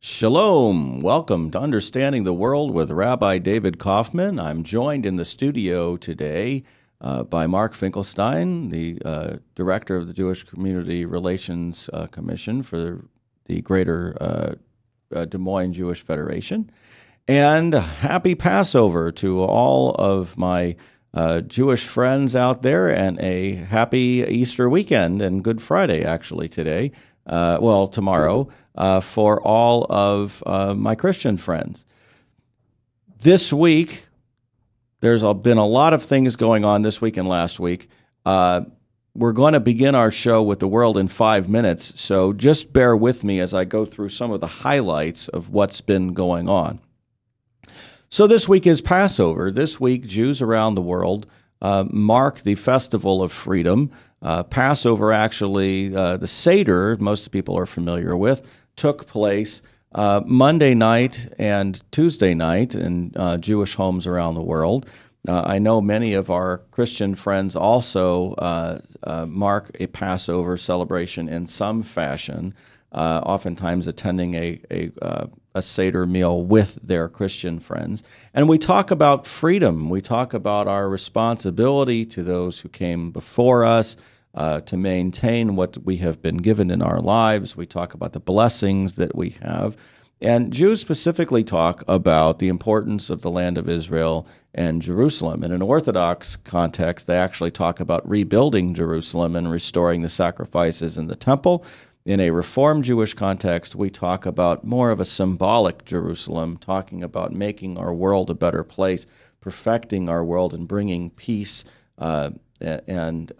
Shalom. Welcome to Understanding the World with Rabbi David Kaufman. I'm joined in the studio today by Mark Finkelstein, the director of the Jewish Community Relations Commission for the Greater Des Moines Jewish Federation. And happy Passover to all of my Jewish friends out there, and a happy Easter weekend and Good Friday, actually, today. Tomorrow, for all of my Christian friends. This week, there's been a lot of things going on this week and last week. We're going to begin our show with the world in 5 minutes, so just bear with me as I go through some of the highlights of what's been going on. So this week is Passover. This week, Jews around the world mark the Festival of Freedom. Passover, actually, the Seder, most people are familiar with, took place Monday night and Tuesday night in Jewish homes around the world. I know many of our Christian friends also mark a Passover celebration in some fashion, oftentimes attending a Seder meal with their Christian friends. And we talk about freedom. We talk about our responsibility to those who came before us, to maintain what we have been given in our lives. We talk about the blessings that we have. And Jews specifically talk about the importance of the land of Israel and Jerusalem. In an Orthodox context, they actually talk about rebuilding Jerusalem and restoring the sacrifices in the temple. In a Reformed Jewish context, we talk about more of a symbolic Jerusalem, talking about making our world a better place, perfecting our world, and bringing peace and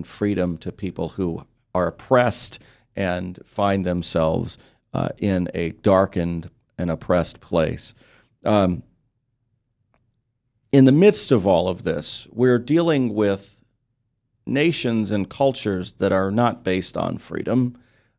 freedom to people who are oppressed and find themselves in a darkened and oppressed place. In the midst of all of this, we're dealing with nations and cultures that are not based on freedom,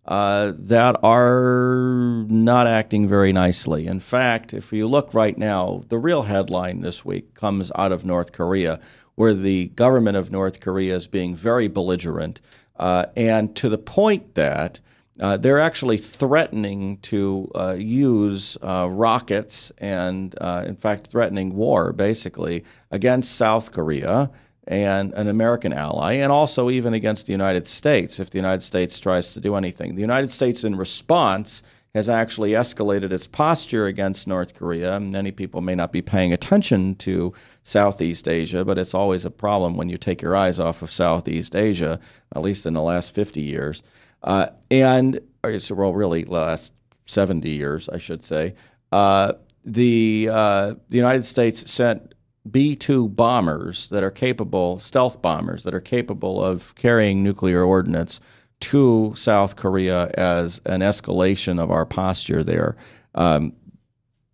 that are not acting very nicely. In fact, if you look right now, the real headline this week comes out of North Korea, where the government of North Korea is being very belligerent, and to the point that they're actually threatening to use rockets and, in fact, threatening war, basically, against South Korea and an American ally, and also even against the United States if the United States tries to do anything. The United States, in response, has actually escalated its posture against North Korea. Many people may not be paying attention to Southeast Asia, but it's always a problem when you take your eyes off of Southeast Asia, at least in the last 50 years. Really last 70 years, I should say. The United States sent B-2 bombers that are capable, stealth bombers that are capable of carrying nuclear ordnance to South Korea as an escalation of our posture there.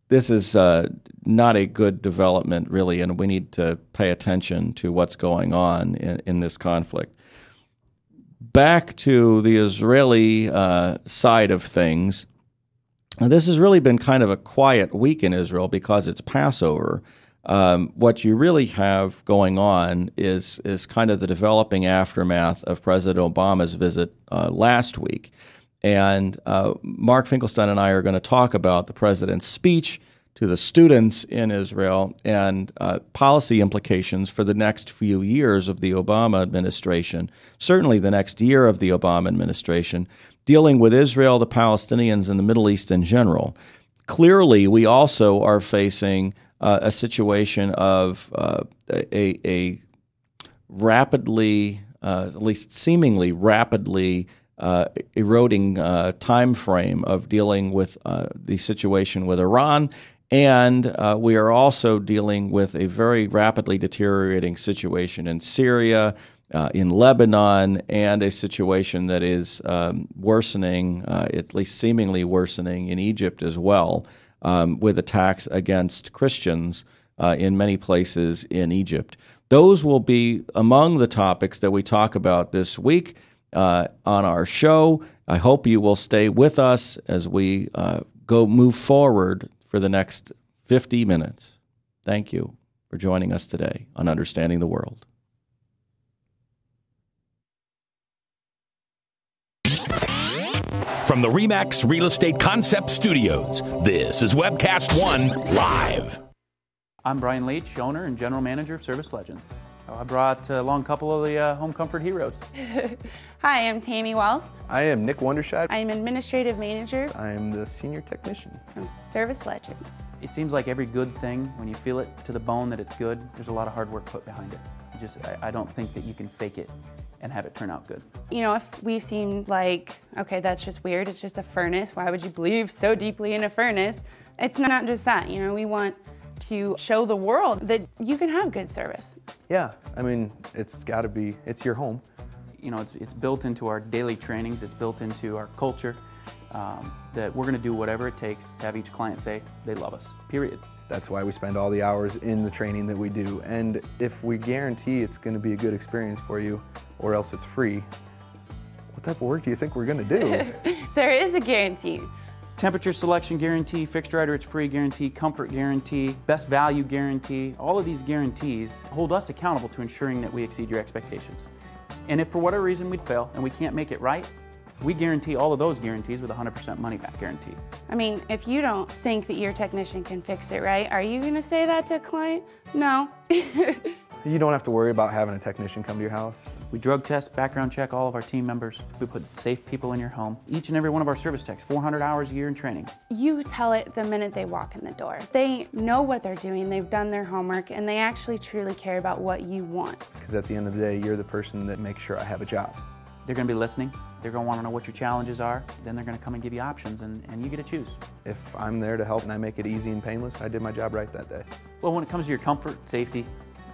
This is not a good development, really, and we need to pay attention to what's going on in this conflict. Back to the Israeli side of things, this has really been kind of a quiet week in Israel because it's Passover. What you really have going on is kind of the developing aftermath of President Obama's visit last week. And Mark Finkelstein and I are going to talk about the president's speech to the students in Israel and policy implications for the next few years of the Obama administration, certainly the next year of the Obama administration, dealing with Israel, the Palestinians, and the Middle East in general. Clearly, we also are facing a situation of a rapidly, at least seemingly rapidly, eroding time frame of dealing with the situation with Iran. And we are also dealing with a very rapidly deteriorating situation in Syria, in Lebanon, and a situation that is worsening, at least seemingly worsening, in Egypt as well, with attacks against Christians in many places in Egypt. Those will be among the topics that we talk about this week on our show. I hope you will stay with us as we move forward for the next 50 minutes. Thank you for joining us today on Understanding the World. from the RE/MAX Real Estate Concept Studios, this is Webcast One Live. I'm Brian Leach, owner and general manager of Service Legends. I brought along a couple of the home comfort heroes. Hi, I'm Tammy Wells. I am Nick Wonderscheid. I'm administrative manager I am the senior technician from Service Legends. It seems like every good thing, when you feel it to the bone that it's good, there's a lot of hard work put behind it. I don't think that you can fake it and have it turn out good. You know, if we seem like, okay, that's just weird, it's just a furnace, why would you believe so deeply in a furnace? It's not just that, you know, we want to show the world that you can have good service. Yeah, I mean, it's got to be, it's your home. You know, it's built into our daily trainings, it's built into our culture, that we're going to do whatever it takes to have each client say they love us, period. That's why we spend all the hours in the training that we do. And if we guarantee it's going to be a good experience for you, or else it's free, what type of work do you think we're going to do? There is a guarantee. Temperature selection guarantee, fixed right or it's free guarantee, comfort guarantee, best value guarantee. All of these guarantees hold us accountable to ensuring that we exceed your expectations. And if for whatever reason we'd fail and we can't make it right, we guarantee all of those guarantees with a 100% money back guarantee. I mean, if you don't think that your technician can fix it right, are you going to say that to a client? No. You don't have to worry about having a technician come to your house. We drug test, background check all of our team members. We put safe people in your home. Each and every one of our service techs, 400 hours a year in training. You tell it the minute they walk in the door. They know what they're doing, they've done their homework, and they actually truly care about what you want. Because at the end of the day, you're the person that makes sure I have a job. They're going to be listening. They're going to want to know what your challenges are. Then they're going to come and give you options, and you get to choose. If I'm there to help and I make it easy and painless, I did my job right that day. Well, when it comes to your comfort, safety,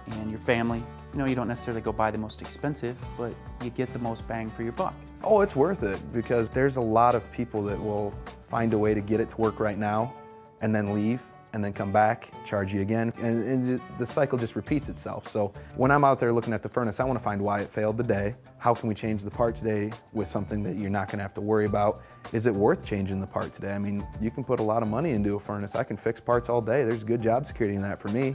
and your family, you know, you don't necessarily go buy the most expensive, but you get the most bang for your buck. Oh, it's worth it, because there's a lot of people that will find a way to get it to work right now and then leave and then come back, charge you again, and the cycle just repeats itself. So when I'm out there looking at the furnace, I want to find why it failed today. How can we change the part today with something that you're not going to have to worry about? Is it worth changing the part today? I mean, you can put a lot of money into a furnace. I can fix parts all day. There's good job security in that for me,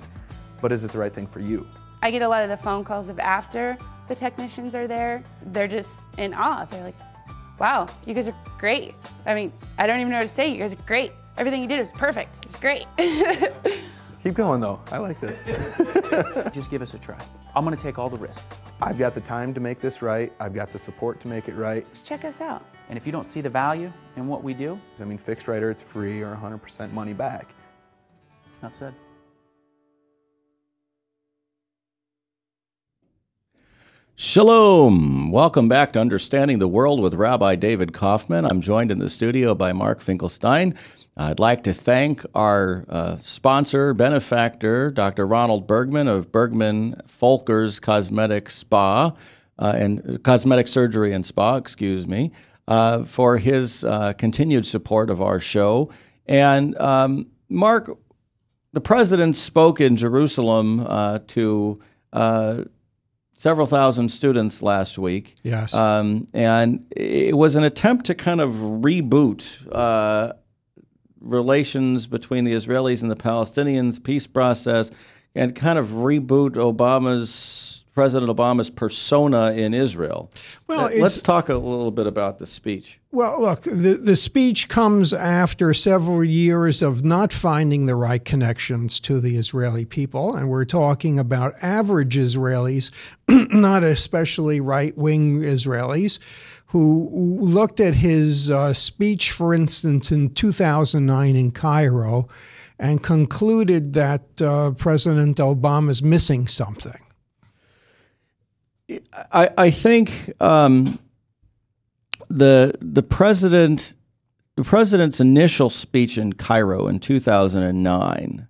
but is it the right thing for you? I get a lot of the phone calls of after the technicians are there. They're just in awe. They're like, wow, you guys are great. I mean, I don't even know what to say. You guys are great. Everything you did was perfect. It was great. Keep going though, I like this. Just give us a try. I'm gonna take all the risk. I've got the time to make this right. I've got the support to make it right. Just check us out. And if you don't see the value in what we do, I mean, fixed right or it's free or 100% money back. enough said. Shalom! Welcome back to Understanding the World with Rabbi David Kaufman. I'm joined in the studio by Mark Finkelstein. I'd like to thank our sponsor, benefactor, Dr. Ronald Bergman of Bergman Folkers Cosmetic Spa and Cosmetic Surgery and Spa, for his continued support of our show. And Mark, the president spoke in Jerusalem to several thousand students last week. Yes. And it was an attempt to kind of reboot relations between the Israelis and the Palestinians, peace process, and kind of reboot President Obama's persona in Israel. Well, let's talk a little bit about the speech. Well, look, the speech comes after several years of not finding the right connections to the Israeli people, and we're talking about average Israelis, not especially right-wing Israelis, who looked at his speech, for instance, in 2009 in Cairo, and concluded that President Obama's missing something. I think the president's initial speech in Cairo in 2009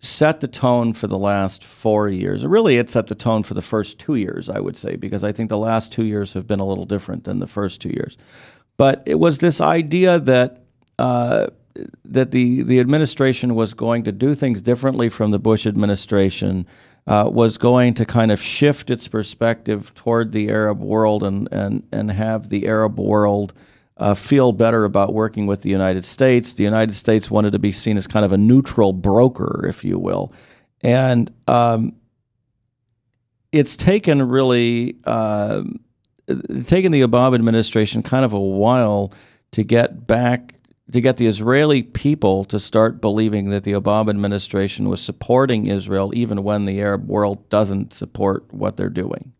set the tone for the last 4 years. Really, it set the tone for the first 2 years, I would say, because I think the last 2 years have been a little different than the first 2 years. But it was this idea that the administration was going to do things differently from the Bush administration, was going to kind of shift its perspective toward the Arab world and have the Arab world feel better about working with the United States. The United States wanted to be seen as kind of a neutral broker, if you will. And it's taken really taken the Obama administration kind of a while to get the Israeli people to start believing that the Obama administration was supporting Israel, even when the Arab world doesn't support what they're doing.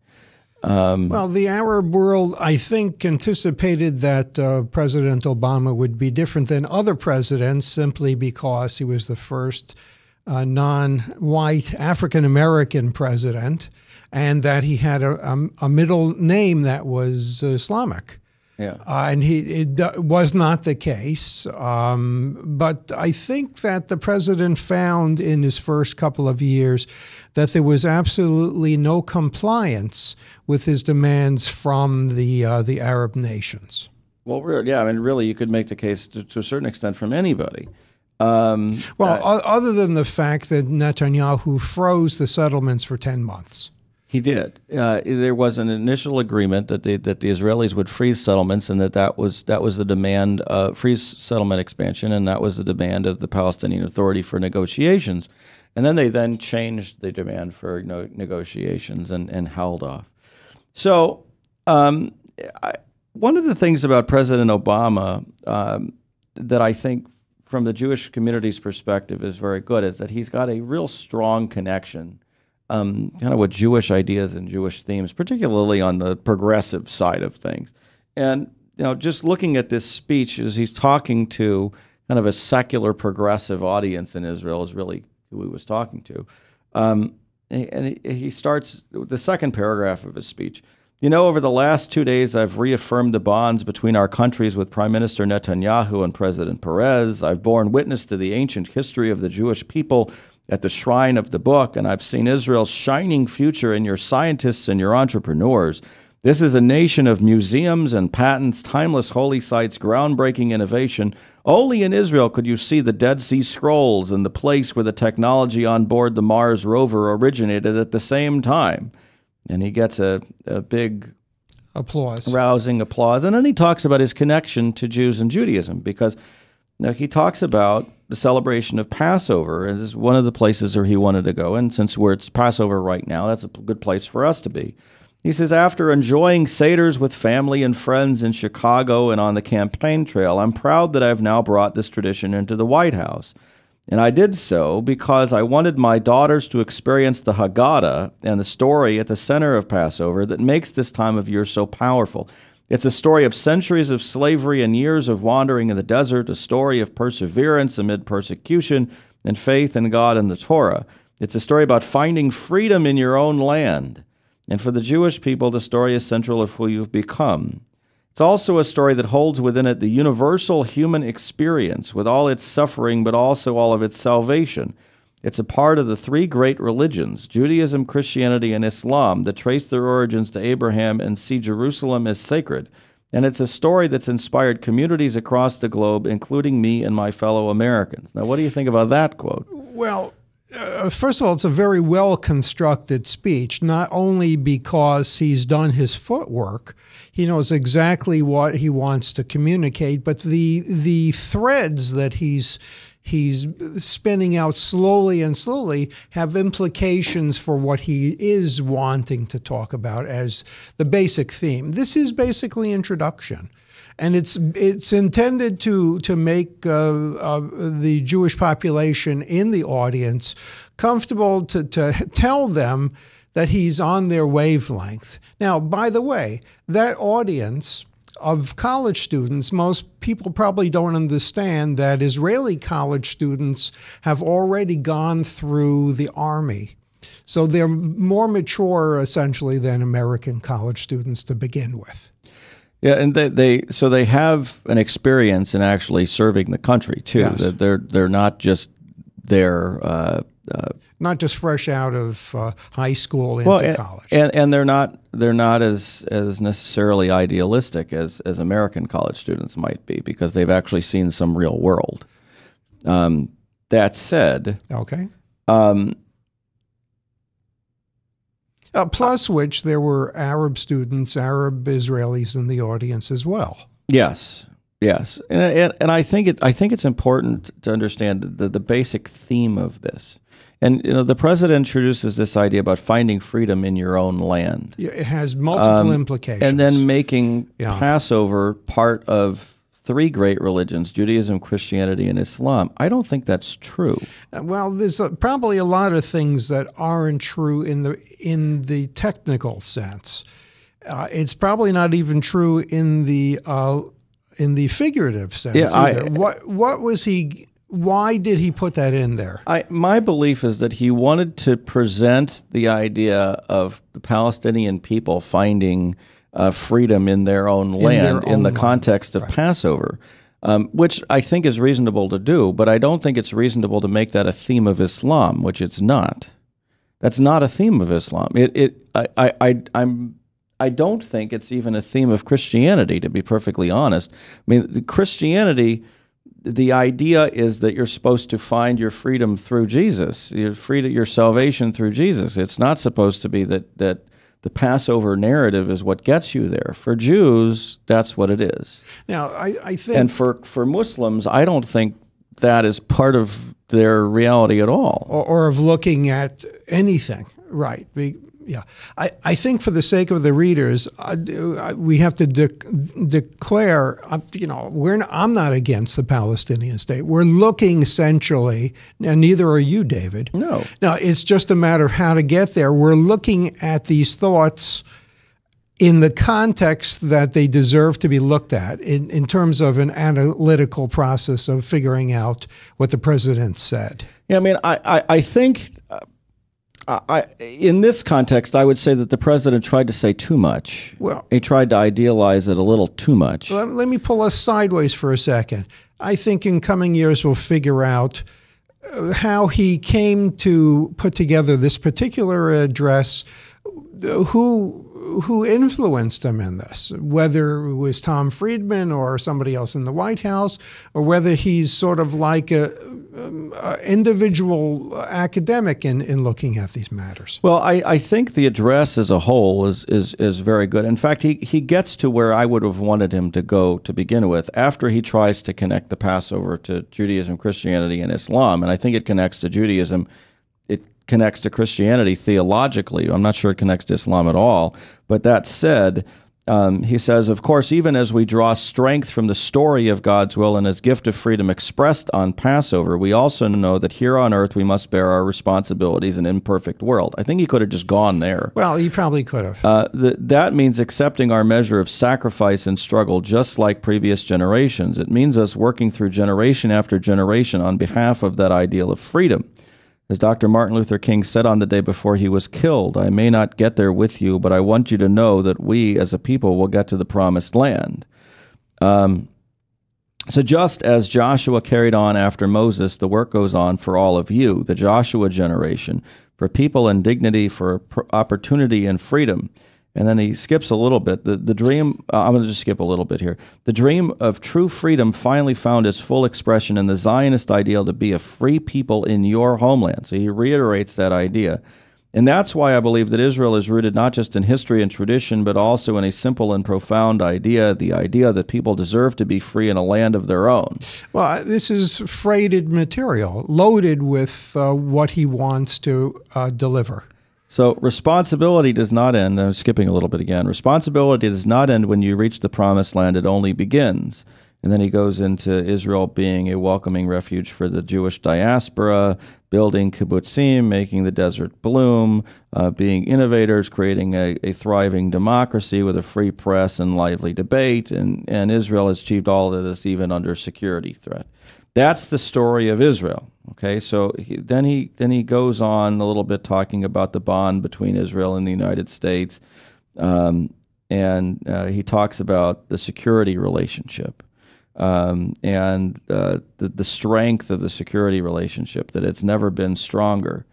Well, the Arab world, I think, anticipated that President Obama would be different than other presidents simply because he was the first non-white African-American president, and that he had a middle name that was Islamic. Yeah. And it was not the case. But I think that the president found in his first couple of years that there was absolutely no compliance with his demands from the Arab nations. Well, yeah, I mean, really, you could make the case to a certain extent from anybody. Other than the fact that Netanyahu froze the settlements for 10 months. He did. There was an initial agreement that the Israelis would freeze settlements, and that was the demand, freeze settlement expansion, and that was the demand of the Palestinian Authority for negotiations. And then they changed the demand for negotiations and held off. So one of the things about President Obama that I think from the Jewish community's perspective is very good is that he's got a real strong connection kind of with Jewish ideas and Jewish themes, particularly on the progressive side of things. And just looking at this speech as he's talking to kind of a secular progressive audience in Israel is really who he was talking to. And he starts with the second paragraph of his speech. Over the last 2 days, I've reaffirmed the bonds between our countries with Prime Minister Netanyahu and President Perez. I've borne witness to the ancient history of the Jewish people at the shrine of the book, and I've seen Israel's shining future in your scientists and your entrepreneurs. This is a nation of museums and patents, timeless holy sites, groundbreaking innovation. Only in Israel could you see the Dead Sea Scrolls and the place where the technology on board the Mars rover originated at the same time. And he gets a big applause, rousing applause. And then he talks about his connection to Jews and Judaism, because he talks about the celebration of Passover, and this is one of the places where he wanted to go. And since it's Passover right now, that's a good place for us to be. He says, after enjoying Seders with family and friends in Chicago and on the campaign trail, I'm proud that I've now brought this tradition into the White House. And I did so because I wanted my daughters to experience the Haggadah and the story at the center of Passover that makes this time of year so powerful. It's a story of centuries of slavery and years of wandering in the desert, a story of perseverance amid persecution and faith in God and the Torah. It's a story about finding freedom in your own land. And for the Jewish people, the story is central of who you've become. It's also a story that holds within it the universal human experience with all its suffering, but also all of its salvation. It's a part of the three great religions, Judaism, Christianity, and Islam, that trace their origins to Abraham and see Jerusalem as sacred. And it's a story that's inspired communities across the globe, including me and my fellow Americans. Now, what do you think about that quote? Well, first of all, it's a very well-constructed speech, not only because he's done his footwork, he knows exactly what he wants to communicate, but the threads that he's spinning out slowly and slowly have implications for what he is wanting to talk about as the basic theme. This is basically introduction. And it's intended to make the Jewish population in the audience comfortable to tell them that he's on their wavelength. Now, by the way, that audience of college students, most people probably don't understand that Israeli college students have already gone through the army. So they're more mature, essentially, than American college students to begin with. Yeah, and they have an experience in actually serving the country too. Yes. They're not just there. Not just fresh out of high school into college. And they're not as necessarily idealistic as American college students might be, because they've actually seen some real world. That said, okay. Plus which there were Arab students, Arab Israelis in the audience as well. Yes. Yes, and I think it's important to understand the basic theme of this. And the president introduces this idea about finding freedom in your own land. Yeah, it has multiple implications. And then making Passover part of three great religions: Judaism, Christianity, and Islam. I don't think that's true. Well, there's probably a lot of things that aren't true in the technical sense. It's probably not even true in the figurative sense either. What was he? Why did he put that in there? My belief is that he wanted to present the idea of the Palestinian people finding freedom in their own land in the context of Passover, which I think is reasonable to do, but I don't think it's reasonable to make that a theme of Islam, which it's not. That's not a theme of Islam. I don't think it's even a theme of Christianity, to be perfectly honest. I mean, Christianity, the idea is that you're supposed to find your freedom through Jesus, your salvation through Jesus. It's not supposed to be that the Passover narrative is what gets you there. For Jews, that's what it is. Now, I think... And for Muslims, I don't think that is part of their reality at all. Or of looking at anything, right. Yeah, I think for the sake of the readers, we have to declare, I'm not against the Palestinian state. We're looking essentially, and neither are you, David. No. Now, it's just a matter of how to get there. We're looking at these thoughts in the context that they deserve to be looked at in terms of an analytical process of figuring out what the president said. Yeah, I mean, I think... in this context, I would say that the president tried to say too much. Well, he tried to idealize it a little too much. Let me pull us sideways for a second. I think in coming years we'll figure out how he came to put together this particular address, who influenced him in this, whether it was Tom Friedman or somebody else in the White House, or whether he's sort of like a individual academic in looking at these matters. Well, I think the address as a whole is very good. In fact, he gets to where I would have wanted him to go to begin with, after he tries to connect the Passover to Judaism, Christianity, and Islam. And I think it connects to Judaism. It connects to Christianity theologically. I'm not sure it connects to Islam at all. But that said, he says, of course, even as we draw strength from the story of God's will and his gift of freedom expressed on Passover, we also know that here on earth we must bear our responsibilities in an imperfect world. I think he could have just gone there. Well, he probably could have. That means accepting our measure of sacrifice and struggle just like previous generations. It means us working through generation after generation on behalf of that ideal of freedom. As Dr. Martin Luther King said on the day before he was killed, I may not get there with you, but I want you to know that we as a people will get to the promised land. So just as Joshua carried on after Moses, the work goes on for all of you, the Joshua generation, for people and dignity, for opportunity and freedom. And then he skips a little bit. The dream, I'm going to just skip a little bit here. The dream of true freedom finally found its full expression in the Zionist ideal to be a free people in your homeland. So he reiterates that idea. And that's why I believe that Israel is rooted not just in history and tradition, but also in a simple and profound idea, the idea that people deserve to be free in a land of their own. Well, this is freighted material, loaded with what he wants to deliver. So responsibility does not end. I'm skipping a little bit again. Responsibility does not end when you reach the promised land. It only begins. And then he goes into Israel being a welcoming refuge for the Jewish diaspora, building kibbutzim, making the desert bloom, being innovators, creating a thriving democracy with a free press and lively debate. And Israel has achieved all of this even under security threat. That's the story of Israel. Okay, so then he goes on a little bit talking about the bond between Israel and the United States, and he talks about the security relationship and the strength of the security relationship, that it's never been stronger.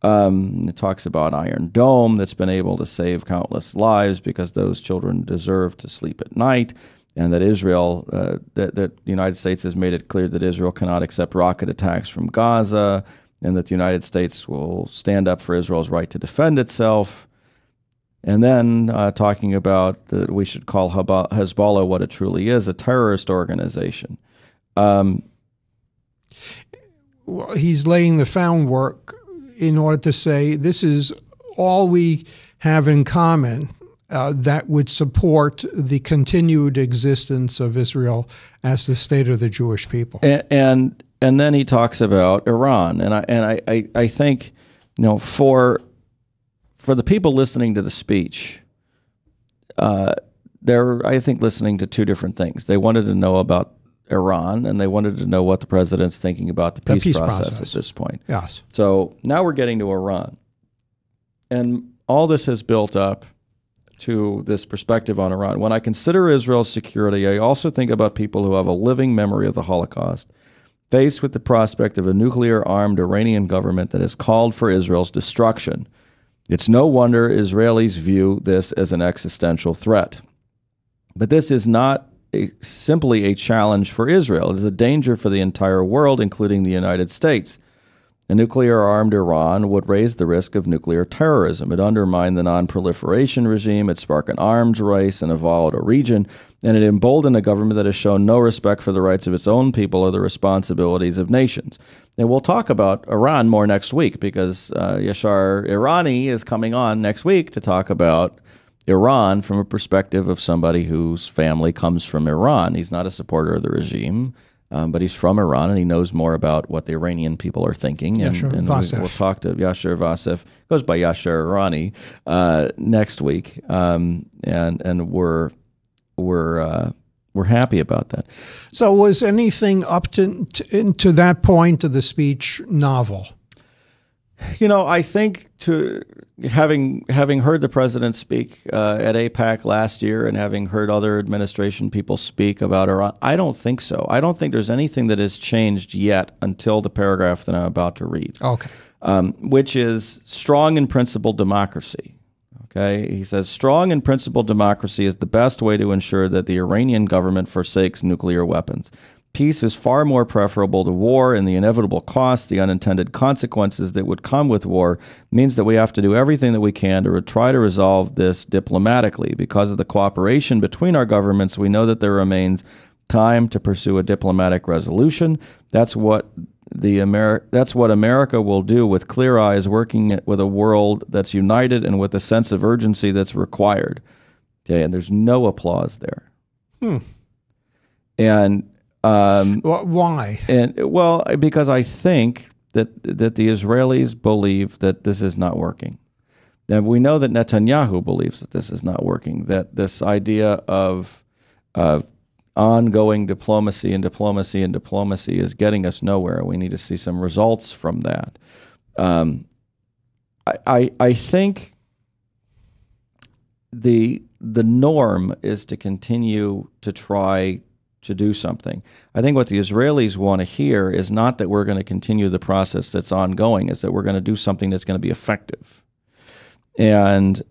It talks about Iron Dome that's been able to save countless lives because those children deserve to sleep at night. And that Israel, that the United States has made it clear that Israel cannot accept rocket attacks from Gaza, and that the United States will stand up for Israel's right to defend itself. And then talking about that we should call Hezbollah what it truly is, a terrorist organization. Well, he's laying the groundwork in order to say this is all we have in common that would support the continued existence of Israel as the state of the Jewish people. And then he talks about Iran, and I think, for the people listening to the speech, they're, I think, listening to two different things. They wanted to know about Iran, and they wanted to know what the president's thinking about the peace process at this point. Yes. So now we're getting to Iran. And all this has built up to this perspective on Iran. When I consider Israel's security, I also think about people who have a living memory of the Holocaust, faced with the prospect of a nuclear-armed Iranian government that has called for Israel's destruction. It's no wonder Israelis view this as an existential threat. But this is not simply a challenge for Israel. It is a danger for the entire world, including the United States. A nuclear-armed Iran would raise the risk of nuclear terrorism. It undermined the non-proliferation regime, it sparked an arms race in a volatile region, and it emboldened a government that has shown no respect for the rights of its own people or the responsibilities of nations. And we'll talk about Iran more next week, because Yashar Irani is coming on next week to talk about Iran from a perspective of somebody whose family comes from Iran. He's not a supporter of the regime, but he's from Iran, and he knows more about what the Iranian people are thinking. Yashar Vassef. We'll talk to Yashar Vassef, goes by Yashar Irani, next week, and we're happy about that. So was anything up to that point of the speech novel? I think having heard the president speak at AIPAC last year and having heard other administration people speak about Iran, I don't think so. I don't think there's anything that has changed yet until the paragraph that I'm about to read. Okay. Which is strong in principle democracy. Okay, he says, strong in principle democracy is the best way to ensure that the Iranian government forsakes nuclear weapons. Peace is far more preferable to war, and the inevitable costs, the unintended consequences that would come with war, means that we have to do everything that we can to try to resolve this diplomatically. Because of the cooperation between our governments, we know that there remains time to pursue a diplomatic resolution. That's what America will do with clear eyes, working with a world that's united and with a sense of urgency that's required. Okay, and there's no applause there. And why? Because I think that the Israelis believe that this is not working. And we know that Netanyahu believes that this is not working, that this idea of ongoing diplomacy is getting us nowhere. We need to see some results from that. I think the norm is to continue to try to do something. I think what the Israelis want to hear is not that we're going to continue the process that's ongoing, is that we're going to do something that's going to be effective. And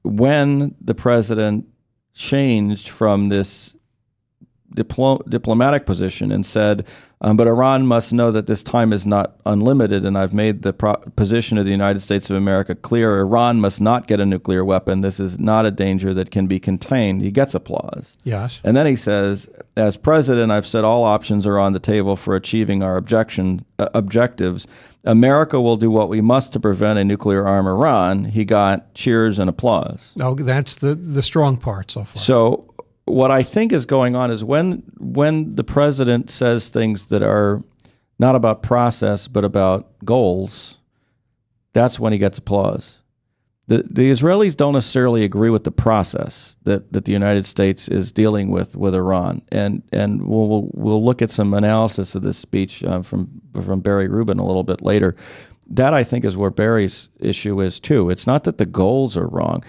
when the president changed from this diplomatic position and said, but Iran must know that this time is not unlimited, and I've made the position of the United States of America clear. Iran must not get a nuclear weapon. This is not a danger that can be contained. He gets applause. Yes. And then he says, as president, I've said all options are on the table for achieving our objectives. America will do what we must to prevent a nuclear armed Iran. He got cheers and applause. Oh, that's the strong part so far. So what I think is going on is when the president says things that are not about process but about goals, that's when he gets applause. The Israelis don't necessarily agree with the process that the United States is dealing with Iran, and we'll look at some analysis of this speech from Barry Rubin a little bit later. That, I think, is where Barry's issue is too. It's not that the goals are wrong.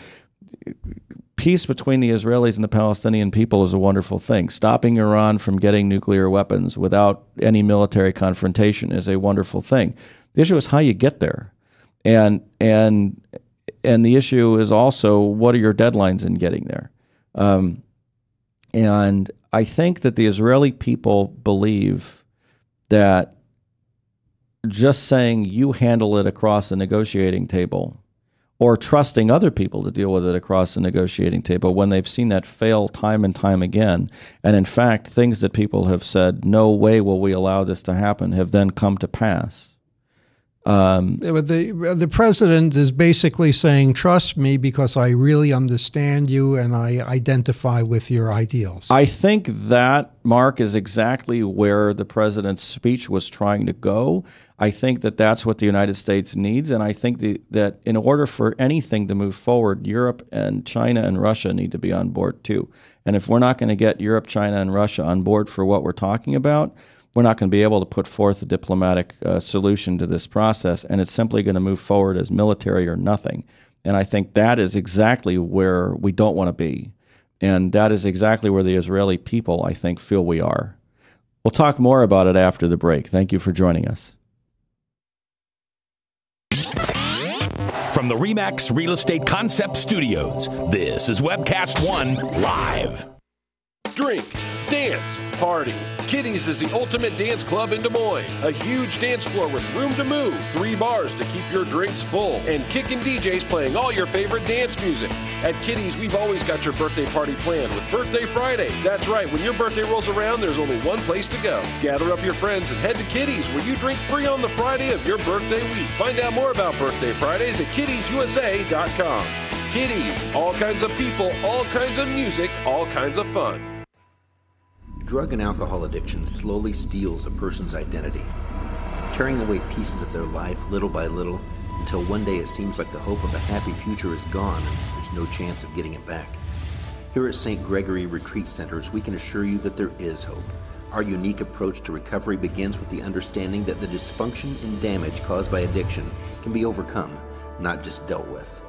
Peace between the Israelis and the Palestinian people is a wonderful thing. Stopping Iran from getting nuclear weapons without any military confrontation is a wonderful thing. The issue is how you get there. And the issue is also, what are your deadlines in getting there? And I think that the Israeli people believe that just saying you handle it across the negotiating table or trusting other people to deal with it across the negotiating table when they've seen that fail time and time again. And in fact, things that people have said, no way will we allow this to happen, have then come to pass. The president is basically saying, trust me because I really understand you and I identify with your ideals. I think that, Mark, is exactly where the president's speech was trying to go. I think that that's what the United States needs, and I think that in order for anything to move forward, Europe and China and Russia need to be on board too. And if we're not going to get Europe, China, and Russia on board for what we're talking about, we're not going to be able to put forth a diplomatic solution to this process, and it's simply going to move forward as military or nothing. And I think that is exactly where we don't want to be. And that is exactly where the Israeli people, I think, feel we are. We'll talk more about it after the break. Thank you for joining us. From the RE/MAX Real Estate Concept Studios, this is Webcast One Live. Drink, dance, party. Kitty's is the ultimate dance club in Des Moines. A huge dance floor with room to move, 3 bars to keep your drinks full, and kickin' DJs playing all your favorite dance music. At Kitty's, we've always got your birthday party planned with Birthday Fridays. That's right, when your birthday rolls around, there's only one place to go. Gather up your friends and head to Kitty's, where you drink free on the Friday of your birthday week. Find out more about Birthday Fridays at kittysusa.com. Kitty's, all kinds of people, all kinds of music, all kinds of fun. Drug and alcohol addiction slowly steals a person's identity, tearing away pieces of their life little by little until one day it seems like the hope of a happy future is gone and there's no chance of getting it back. Here at St. Gregory Retreat Centers, we can assure you that there is hope. Our unique approach to recovery begins with the understanding that the dysfunction and damage caused by addiction can be overcome, not just dealt with.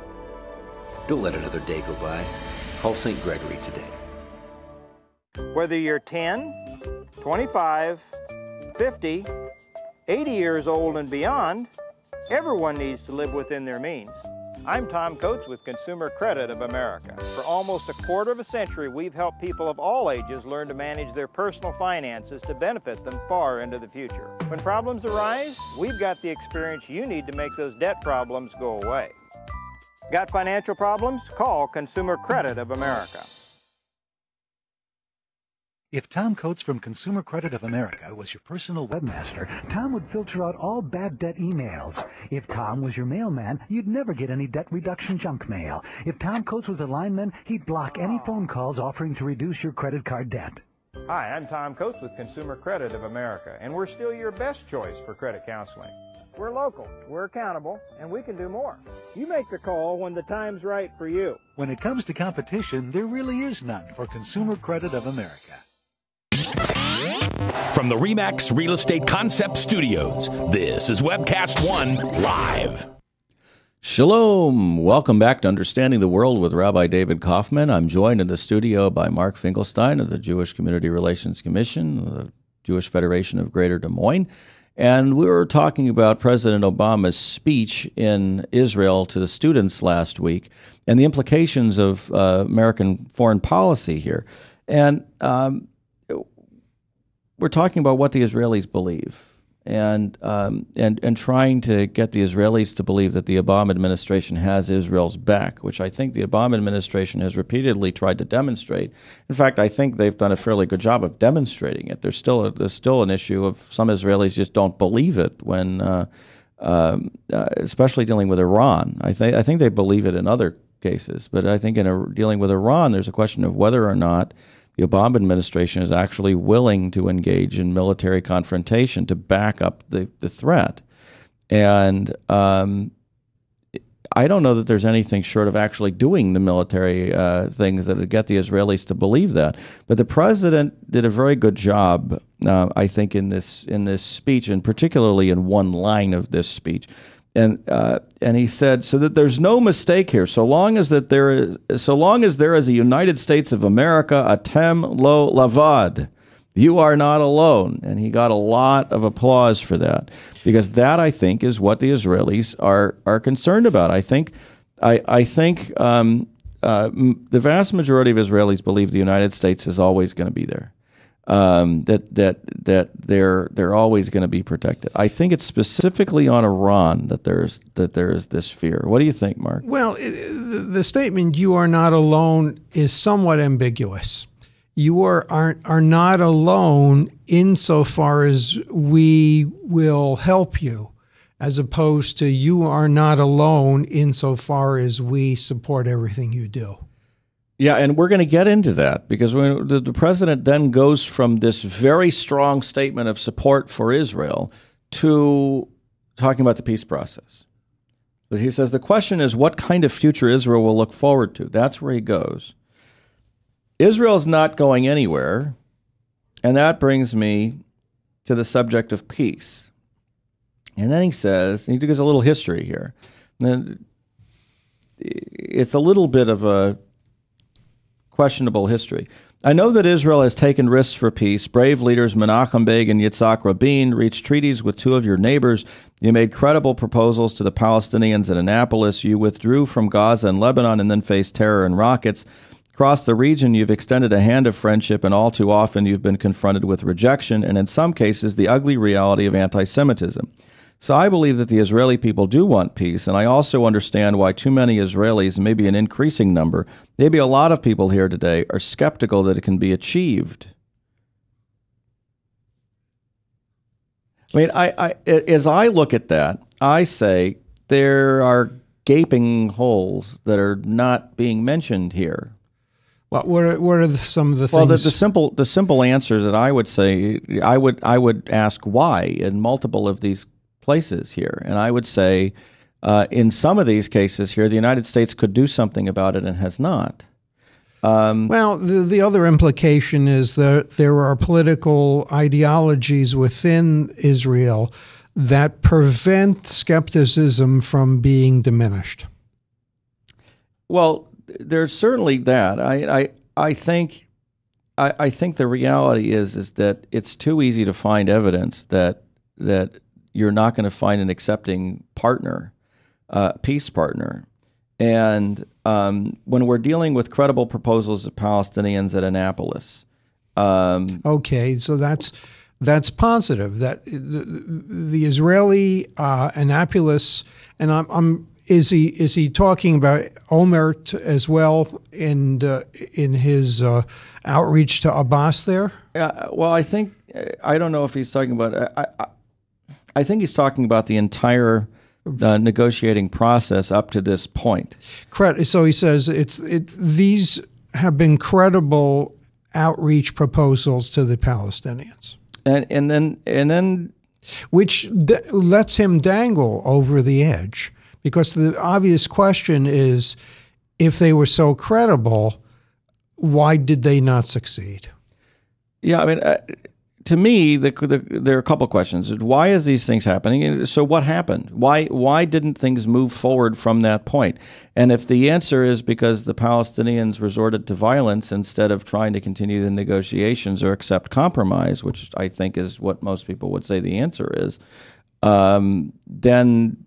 Don't let another day go by. Call St. Gregory today. Whether you're 10, 25, 50, 80 years old and beyond, everyone needs to live within their means. I'm Tom Coates with Consumer Credit of America. For almost a quarter of a century, we've helped people of all ages learn to manage their personal finances to benefit them far into the future. When problems arise, we've got the experience you need to make those debt problems go away. Got financial problems? Call Consumer Credit of America. If Tom Coates from Consumer Credit of America was your personal webmaster, Tom would filter out all bad debt emails. If Tom was your mailman, you'd never get any debt reduction junk mail. If Tom Coates was a lineman, he'd block any phone calls offering to reduce your credit card debt. Hi, I'm Tom Coates with Consumer Credit of America, and we're still your best choice for credit counseling. We're local, we're accountable, and we can do more. You make the call when the time's right for you. When it comes to competition, there really is none for Consumer Credit of America. From the RE/MAX Real Estate Concept Studios, this is Webcast One Live. Shalom. Welcome back to Understanding the World with Rabbi David Kaufman. I'm joined in the studio by Mark Finkelstein of the Jewish Community Relations Commission, the Jewish Federation of Greater Des Moines. And we were talking about President Obama's speech in Israel to the students last week and the implications of American foreign policy here. And we're talking about what the Israelis believe, and trying to get the Israelis to believe that the Obama administration has Israel's back, which I think the Obama administration has repeatedly tried to demonstrate. In fact, I think they've done a fairly good job of demonstrating it. There's still an issue of some Israelis just don't believe it when, especially dealing with Iran. I think they believe it in other cases, but I think in dealing with Iran, there's a question of whether or not the Obama administration is actually willing to engage in military confrontation to back up the threat. And I don't know that there's anything short of actually doing the military things that would get the Israelis to believe that. But the president did a very good job, I think, in this speech, and particularly in one line of this speech. And he said, so that there's no mistake here, so long as there is a United States of America, atem lo lavad, you are not alone. And he got a lot of applause for that, because that, I think, is what the Israelis are concerned about. I think the vast majority of Israelis believe the United States is always going to be there. that they're always going to be protected. I think it's specifically on Iran that there's this fear. What do you think, Mark? Well, the statement "you are not alone" is somewhat ambiguous. You are not alone insofar as we will help you, as opposed to you are not alone insofar as we support everything you do. Yeah, and we're going to get into that because when the president then goes from this very strong statement of support for Israel to talking about the peace process. But he says the question is what kind of future Israel will look forward to. That's where he goes. Israel's not going anywhere, and that brings me to the subject of peace. And then he says, he gives a little history here. And it's a little bit of a questionable history. I know that Israel has taken risks for peace. Brave leaders Menachem Begin and Yitzhak Rabin reached treaties with two of your neighbors. You made credible proposals to the Palestinians at Annapolis. You withdrew from Gaza and Lebanon and then faced terror and rockets. Across the region, you've extended a hand of friendship, and all too often you've been confronted with rejection and, in some cases, the ugly reality of anti-Semitism. So I believe that the Israeli people do want peace, and I also understand why too many Israelis, maybe an increasing number, maybe a lot of people here today, are skeptical that it can be achieved. I mean, as I look at that, I say there are gaping holes that are not being mentioned here. What are some of the things? Well, the simple answer that I would say, I would ask why in multiple of these places here, and I would say in some of these cases here, the United States could do something about it and has not. Well, the other implication is that there are political ideologies within Israel that prevent skepticism from being diminished. Well, there's certainly that. I think the reality is that it's too easy to find evidence that you're not going to find an accepting partner, peace partner. And when we're dealing with credible proposals of Palestinians at Annapolis. Okay, so that's positive. That the Israeli Annapolis, and is he talking about Olmert as well in his outreach to Abbas there? Well, I don't know if he's talking about. I think he's talking about the entire negotiating process up to this point. So he says these have been credible outreach proposals to the Palestinians, and then which lets him dangle over the edge, because the obvious question is, if they were so credible, why did they not succeed? Yeah, I mean, to me, there are a couple of questions. Why is these things happening? So what happened? Why didn't things move forward from that point? And if the answer is because the Palestinians resorted to violence instead of trying to continue the negotiations or accept compromise, which I think is what most people would say the answer is, then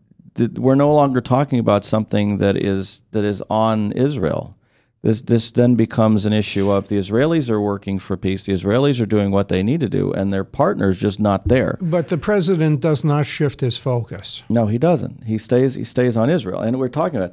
we're no longer talking about something that is on Israel. This then becomes an issue of the Israelis are working for peace, the Israelis are doing what they need to do, and their partner's just not there. But the president does not shift his focus. No, he doesn't. He stays on Israel. And we're talking about,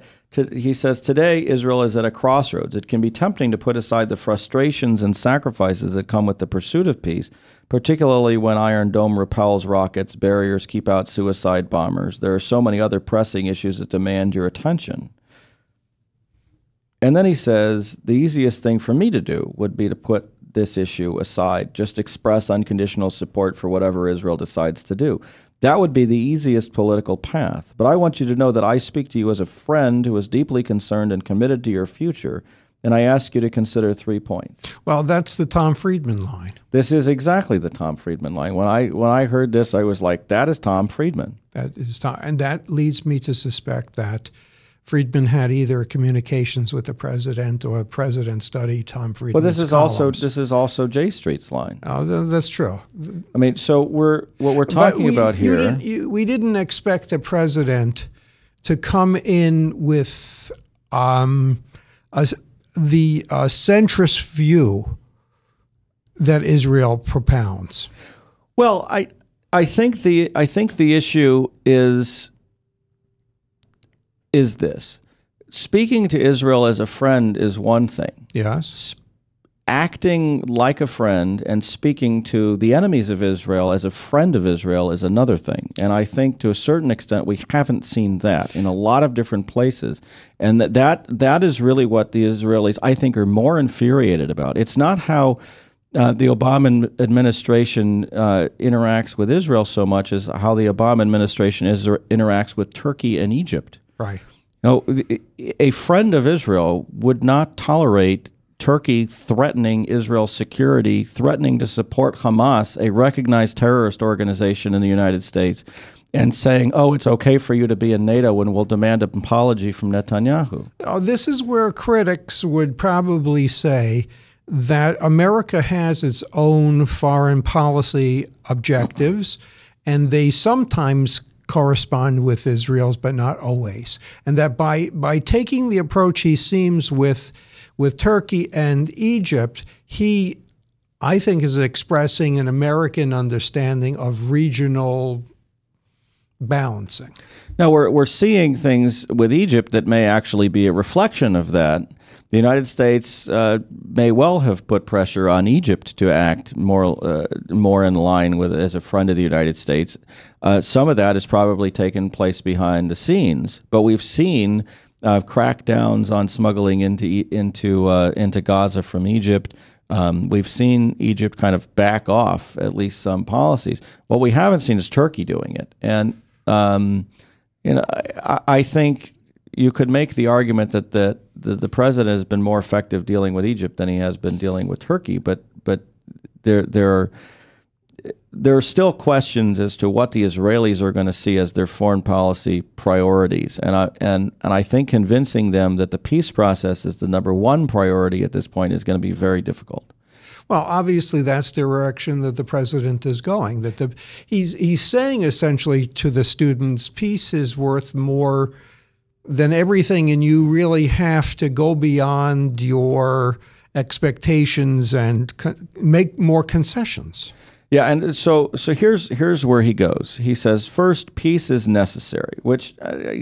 he says, today Israel is at a crossroads. It can be tempting to put aside the frustrations and sacrifices that come with the pursuit of peace, particularly when Iron Dome repels rockets, barriers keep out suicide bombers. There are so many other pressing issues that demand your attention. And then he says, the easiest thing for me to do would be to put this issue aside, just express unconditional support for whatever Israel decides to do. That would be the easiest political path. But I want you to know that I speak to you as a friend who is deeply concerned and committed to your future, and I ask you to consider 3 points. Well, that's the Tom Friedman line. This is exactly the Tom Friedman line. When I heard this, I was like, that is Tom Friedman. That is Tom, and that leads me to suspect that Friedman had either communications with the president or the president studied Tom Friedman's columns. This is also J Street's line. Oh, that's true. I mean, so what we're talking about here. We didn't expect the president to come in with the centrist view that Israel propounds? Well, I think the issue is this. Speaking to Israel as a friend is one thing. Yes. Acting like a friend and speaking to the enemies of Israel as a friend of Israel is another thing. And I think to a certain extent we haven't seen that in a lot of different places. And that is really what the Israelis, I think, are more infuriated about. It's not how the Obama administration interacts with Israel so much as how the Obama administration interacts with Turkey and Egypt. Right. A friend of Israel would not tolerate Turkey threatening Israel's security, threatening to support Hamas, a recognized terrorist organization in the United States, and saying, oh, it's okay for you to be in NATO and we'll demand an apology from Netanyahu. This is where critics would probably say that America has its own foreign policy objectives, and they sometimes correspond with Israel's, but not always. And that by taking the approach he seems with Turkey and Egypt, he, I think, is expressing an American understanding of regional balancing. Now, we're seeing things with Egypt that may actually be a reflection of that. The United States may well have put pressure on Egypt to act more in line with as a friend of the United States. Some of that has probably taken place behind the scenes, but we've seen crackdowns on smuggling into Gaza from Egypt. We've seen Egypt kind of back off at least some policies. What we haven't seen is Turkey doing it, and I think you could make the argument that the president has been more effective dealing with Egypt than he has been dealing with Turkey, but there are still questions as to what the Israelis are going to see as their foreign policy priorities, and I think convincing them that the peace process is the number one priority at this point is going to be very difficult. Well, obviously, that's the direction that the president is going. That he's saying essentially to the students, peace is worth more than everything, and you really have to go beyond your expectations and make more concessions. Yeah, and so here's where he goes. He says, first, peace is necessary, which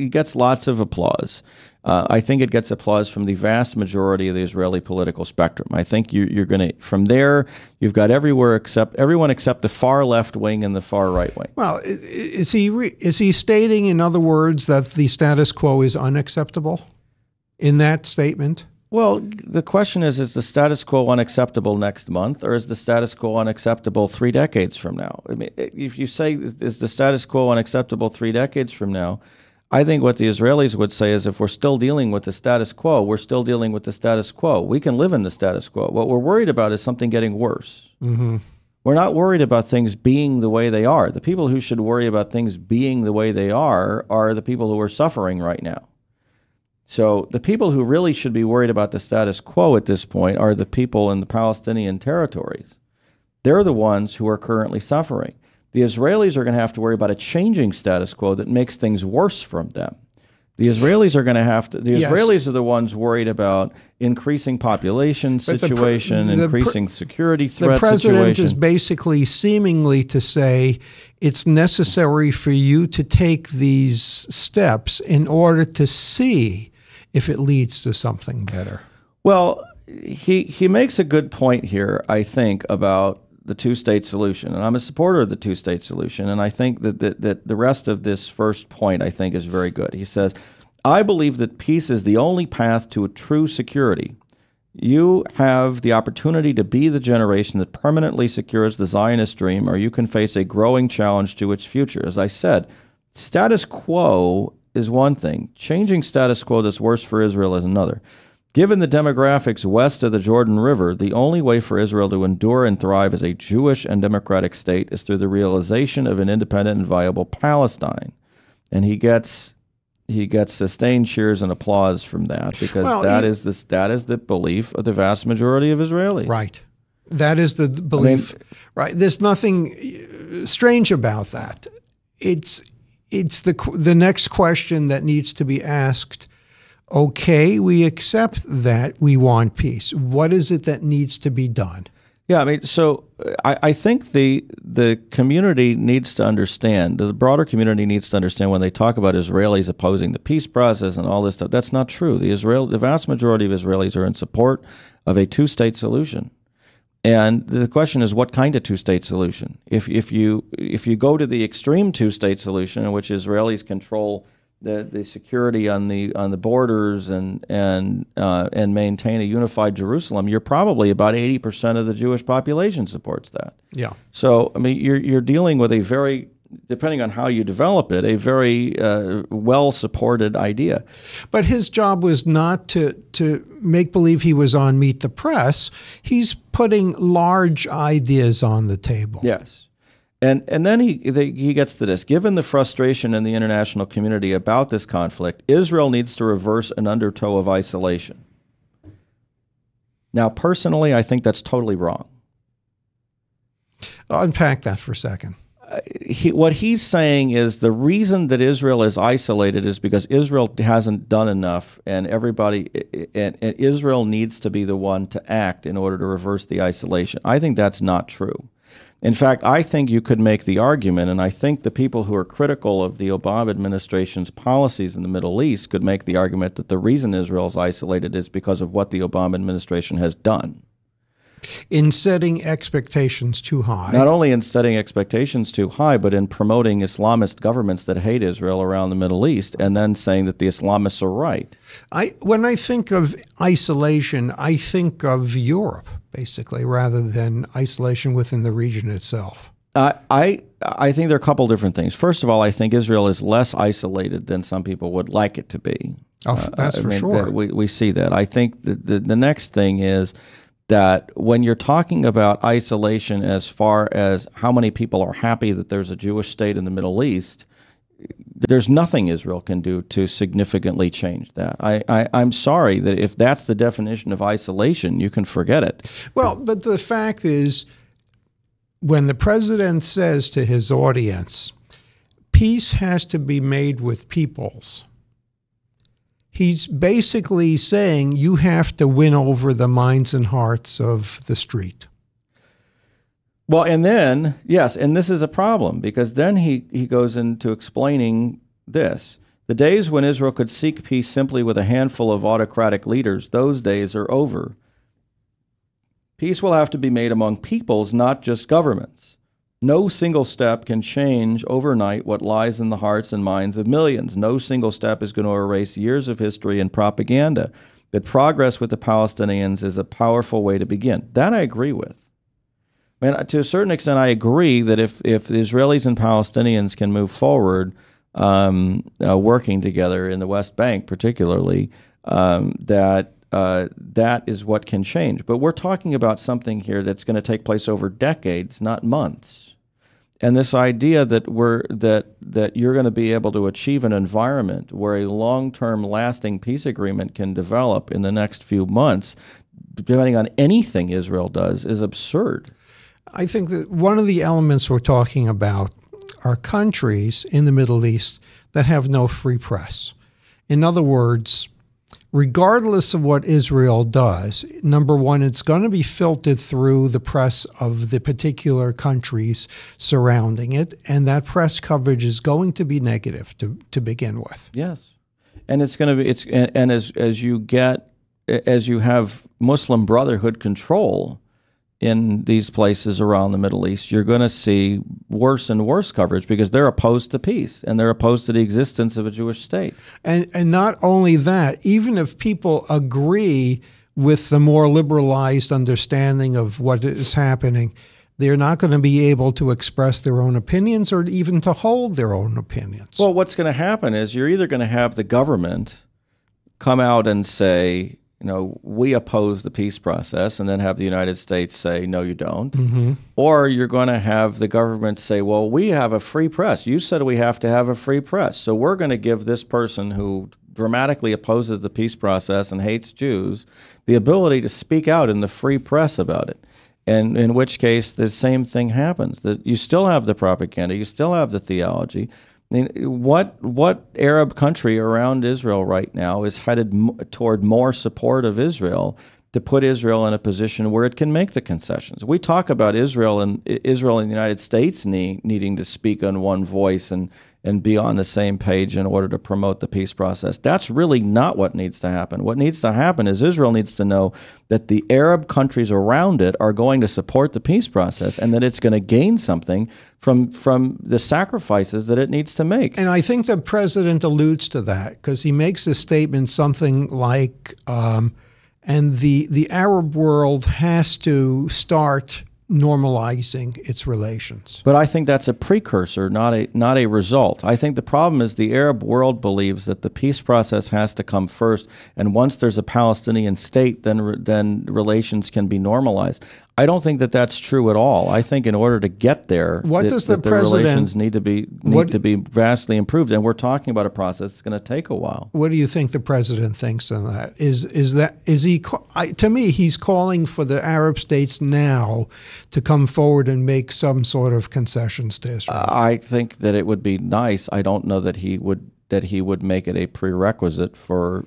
gets lots of applause. I think it gets applause from the vast majority of the Israeli political spectrum. I think you're going to, from there, you've got everyone except the far left wing and the far right wing. Well, is he stating, in other words, that the status quo is unacceptable in that statement? Well, the question is the status quo unacceptable next month, or is the status quo unacceptable 3 decades from now? I mean, if you say, is the status quo unacceptable 3 decades from now, I think what the Israelis would say is if we're still dealing with the status quo, we're still dealing with the status quo. We can live in the status quo. What we're worried about is something getting worse. Mm-hmm. We're not worried about things being the way they are. The people who should worry about things being the way they are the people who are suffering right now. So the people who really should be worried about the status quo at this point are the people in the Palestinian territories. They're the ones who are currently suffering. The Israelis are going to have to worry about a changing status quo that makes things worse from them. The Israelis are going to have to. The Israelis are the ones worried about increasing population situation, increasing security threat situation. The president is basically seemingly to say it's necessary for you to take these steps in order to see if it leads to something better. Well, he makes a good point here, I think, about the two-state solution. And I'm a supporter of the two-state solution, and I think that the rest of this first point, I think, is very good. He says, I believe that peace is the only path to a true security. You have the opportunity to be the generation that permanently secures the Zionist dream, or you can face a growing challenge to its future. As I said, status quo is one thing. Changing status quo that's worse for Israel is another. Given the demographics west of the Jordan River, the only way for Israel to endure and thrive as a Jewish and democratic state is through the realization of an independent and viable Palestine. And he gets sustained cheers and applause from that, because that is the belief of the vast majority of Israelis. Right. That is the belief. Right. There's nothing strange about that. It's the next question that needs to be asked. Okay, we accept that we want peace. What is it that needs to be done? Yeah, I mean, so I think the community needs to understand, the broader community needs to understand when they talk about Israelis opposing the peace process and all this stuff, that's not true. The vast majority of Israelis are in support of a two-state solution. And the question is, what kind of two-state solution? If you go to the extreme two-state solution, in which Israelis control the security on the borders and maintain a unified Jerusalem, you're probably about 80% of the Jewish population supports that. Yeah. So I mean, you're dealing with a very, depending on how you develop it, a very well-supported idea. But his job was not to make believe he was on Meet the Press. He's putting large ideas on the table. Yes. And then he gets to this. Given the frustration in the international community about this conflict, Israel needs to reverse an undertow of isolation. Now, personally, I think that's totally wrong. Unpack that for a second. What he's saying is the reason that Israel is isolated is because Israel hasn't done enough, and Israel needs to be the one to act in order to reverse the isolation. I think that's not true. In fact, I think you could make the argument, and I think the people who are critical of the Obama administration's policies in the Middle East could make the argument that the reason Israel is isolated is because of what the Obama administration has done. In setting expectations too high. Not only in setting expectations too high, but in promoting Islamist governments that hate Israel around the Middle East, and then saying that the Islamists are right. When I think of isolation, I think of Europe, basically, rather than isolation within the region itself. I think there are a couple different things. First of all, I think Israel is less isolated than some people would like it to be. Oh, that's for sure. We see that. I think the next thing is that when you're talking about isolation as far as how many people are happy that there's a Jewish state in the Middle East, there's nothing Israel can do to significantly change that. I'm sorry that if that's the definition of isolation, you can forget it. Well, but the fact is, when the president says to his audience, peace has to be made with peoples, he's basically saying you have to win over the minds and hearts of the street. Well, and then, yes, and this is a problem, because then he goes into explaining this. The days when Israel could seek peace simply with a handful of autocratic leaders, those days are over. Peace will have to be made among peoples, not just governments. No single step can change overnight what lies in the hearts and minds of millions. No single step is going to erase years of history and propaganda. But progress with the Palestinians is a powerful way to begin. That I agree with. And to a certain extent, I agree that if the Israelis and Palestinians can move forward, working together in the West Bank particularly, that is what can change. But we're talking about something here that's going to take place over decades, not months. And this idea that you're going to be able to achieve an environment where a long-term lasting peace agreement can develop in the next few months, depending on anything Israel does, is absurd. I think that one of the elements we're talking about are countries in the Middle East that have no free press. In other words, regardless of what Israel does, number one, it's going to be filtered through the press of the particular countries surrounding it, and that press coverage is going to be negative to begin with. Yes, and it's going to be as you have Muslim Brotherhood control in these places around the Middle East, you're going to see worse and worse coverage because they're opposed to peace and they're opposed to the existence of a Jewish state. And not only that, even if people agree with the more liberalized understanding of what is happening, they're not going to be able to express their own opinions or even to hold their own opinions. Well, what's going to happen is you're either going to have the government come out and say, we oppose the peace process, and then have the United States say, no, you don't. Mm-hmm. Or you're going to have the government say, well, we have a free press. You said we have to have a free press. So we're going to give this person who dramatically opposes the peace process and hates Jews the ability to speak out in the free press about it. And in which case the same thing happens. That you still have the propaganda, you still have the theology. I mean, what Arab country around Israel right now is headed toward more support of Israel to put Israel in a position where it can make the concessions. We talk about Israel and the United States needing to speak on one voice and be on the same page in order to promote the peace process. That's really not what needs to happen. What needs to happen is Israel needs to know that the Arab countries around it are going to support the peace process and that it's going to gain something from the sacrifices that it needs to make. And I think the president alludes to that because he makes a statement something like, and the Arab world has to start normalizing its relations. But I think that's a precursor, not a result. I think the problem is the Arab world believes that the peace process has to come first, and once there's a Palestinian state, then relations can be normalized. I don't think that that's true at all. I think in order to get there, the relations need to be vastly improved, and we're talking about a process that's going to take a while. What do you think the president thinks on that? To me, he's calling for the Arab states now to come forward and make some sort of concessions to Israel. I think that it would be nice. I don't know that he would make it a prerequisite for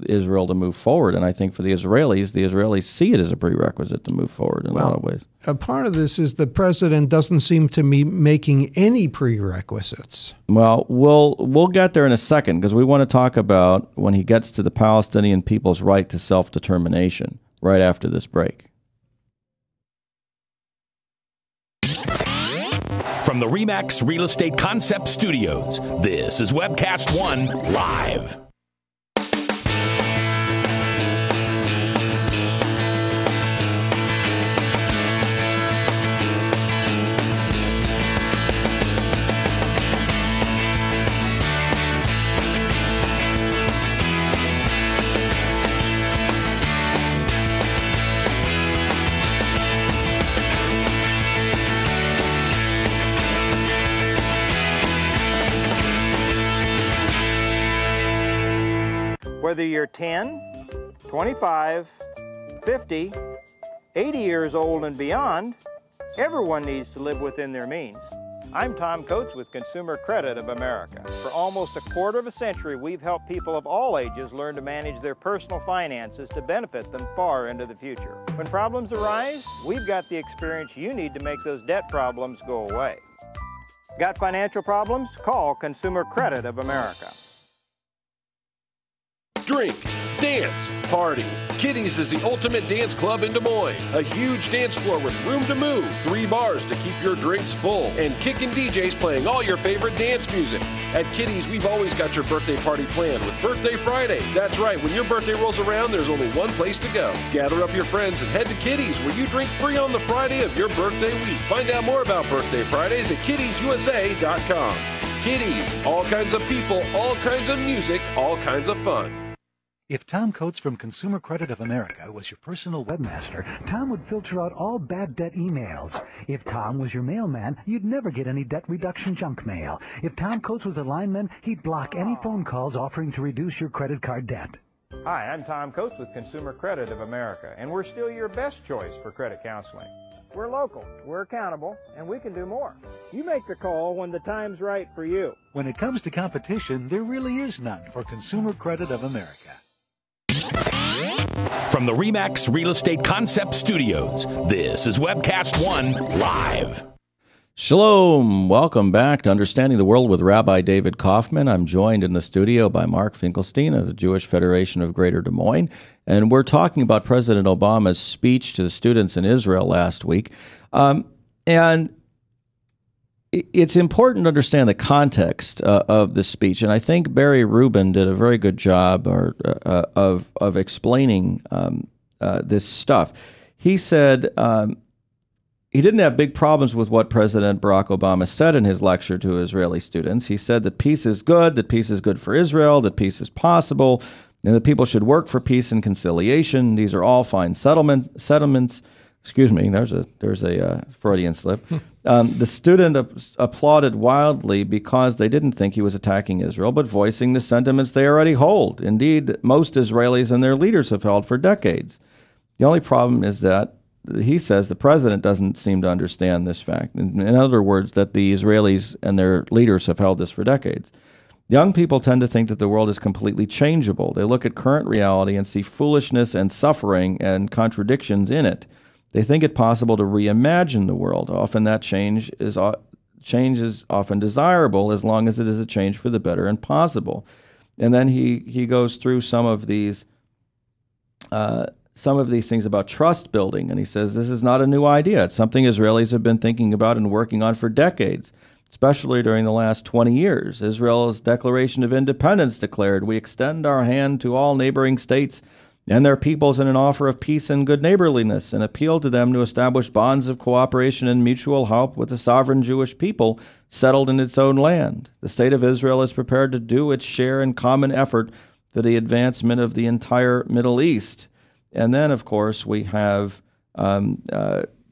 Israel to move forward. And I think for the Israelis see it as a prerequisite to move forward in a lot of ways. A part of this is the president doesn't seem to be making any prerequisites. Well, we'll get there in a second because we want to talk about when he gets to the Palestinian people's right to self-determination right after this break. From the RE/MAX Real Estate Concept Studios, this is Webcast One Live. Whether you're 10, 25, 50, 80 years old and beyond, everyone needs to live within their means. I'm Tom Coates with Consumer Credit of America. For almost a quarter of a century, we've helped people of all ages learn to manage their personal finances to benefit them far into the future. When problems arise, we've got the experience you need to make those debt problems go away. Got financial problems? Call Consumer Credit of America. Drink, dance, party. Kitty's is the ultimate dance club in Des Moines. A huge dance floor with room to move, 3 bars to keep your drinks full, and kickin' DJs playing all your favorite dance music. At Kitty's, we've always got your birthday party planned with Birthday Fridays. That's right, when your birthday rolls around, there's only one place to go. Gather up your friends and head to Kitty's, where you drink free on the Friday of your birthday week. Find out more about Birthday Fridays at kittiesusa.com. Kitty's, all kinds of people, all kinds of music, all kinds of fun. If Tom Coates from Consumer Credit of America was your personal webmaster, Tom would filter out all bad debt emails. If Tom was your mailman, you'd never get any debt reduction junk mail. If Tom Coates was a lineman, he'd block any phone calls offering to reduce your credit card debt. Hi, I'm Tom Coates with Consumer Credit of America, and we're still your best choice for credit counseling. We're local, we're accountable, and we can do more. You make the call when the time's right for you. When it comes to competition, there really is none for Consumer Credit of America. From the RE/MAX Real Estate Concept Studios, this is Webcast One Live. Shalom. Welcome back to Understanding the World with Rabbi David Kaufman. I'm joined in the studio by Mark Finkelstein of the Jewish Federation of Greater Des Moines, and we're talking about President Obama's speech to the students in Israel last week. And it's important to understand the context of the speech, and I think Barry Rubin did a very good job of explaining this stuff. He said he didn't have big problems with what President Barack Obama said in his lecture to Israeli students. He said that peace is good for Israel, that peace is possible, and that people should work for peace and conciliation. These are all fine settlements. Excuse me, there's a Freudian slip. The student applauded wildly because they didn't think he was attacking Israel, but voicing the sentiments they already hold. Indeed, most Israelis and their leaders have held for decades. The only problem is that he says the president doesn't seem to understand this fact. In other words, that the Israelis and their leaders have held this for decades. Young people tend to think that the world is completely changeable. They look at current reality and see foolishness and suffering and contradictions in it. They think it possible to reimagine the world. Often that change is often desirable as long as it is a change for the better and possible. And then he goes through some of these things about trust building, and he says this is not a new idea. It's something Israelis have been thinking about and working on for decades, especially during the last 20 years. Israel's Declaration of Independence declared, "We extend our hand to all neighboring states and their peoples in an offer of peace and good neighborliness, and appeal to them to establish bonds of cooperation and mutual help with the sovereign Jewish people settled in its own land. The state of Israel is prepared to do its share in common effort for the advancement of the entire Middle East." And then, of course, we have